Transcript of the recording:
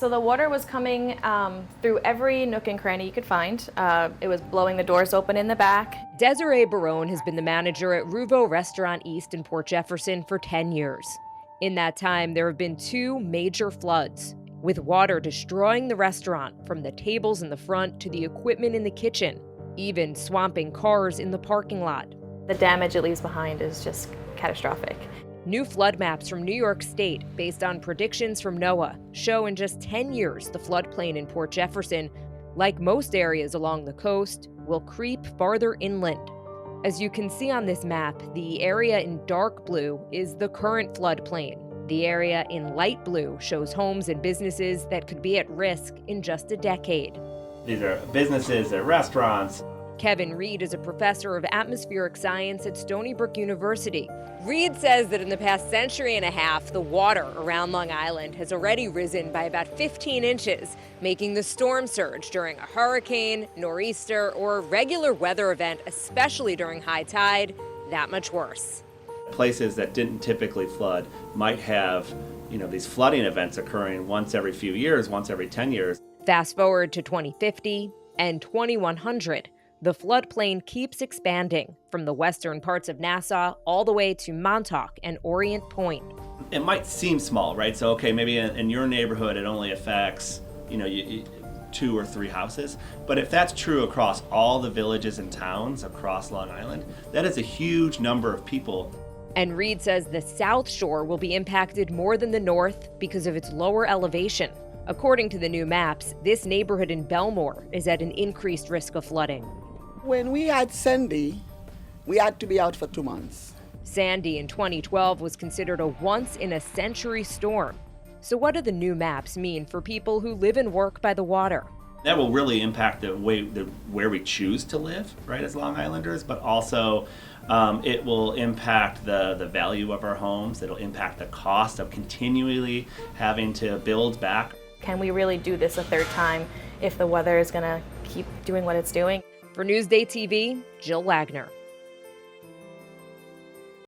So the water was coming through every nook and cranny you could find. It was blowing the doors open in the back. Desiree Barone has been the manager at Ruvo Restaurant East in Port Jefferson for 10 years. In that time, there have been 2 major floods, with water destroying the restaurant from the tables in the front to the equipment in the kitchen, even swamping cars in the parking lot. The damage it leaves behind is just catastrophic. New flood maps from New York State, based on predictions from NOAA, show in just 10 years the floodplain in Port Jefferson, like most areas along the coast, will creep farther inland. As you can see on this map, the area in dark blue is the current floodplain. The area in light blue shows homes and businesses that could be at risk in just a decade. These are businesses, they're restaurants. Kevin Reed is a professor of atmospheric science at Stony Brook University. Reed says that in the past century and a half, the water around Long Island has already risen by about 15 inches, making the storm surge during a hurricane, nor'easter, or regular weather event, especially during high tide, that much worse. Places that didn't typically flood might have, these flooding events occurring once every few years, once every 10 years. Fast forward to 2050 and 2100. The floodplain keeps expanding from the western parts of Nassau all the way to Montauk and Orient Point. It might seem small, right? So, okay, maybe in your neighborhood it only affects, 2 or 3 houses. But if that's true across all the villages and towns across Long Island, that is a huge number of people. And Reed says the South Shore will be impacted more than the North because of its lower elevation. According to the new maps, this neighborhood in Belmore is at an increased risk of flooding. When we had Sandy, we had to be out for 2 months. Sandy in 2012 was considered a once-in-a-century storm. So what do the new maps mean for people who live and work by the water? That will really impact where we choose to live, right, as Long Islanders, but also it will impact the value of our homes. It'll impact the cost of continually having to build back. Can we really do this a third time if the weather is going to keep doing what it's doing? For Newsday TV, Jill Wagner.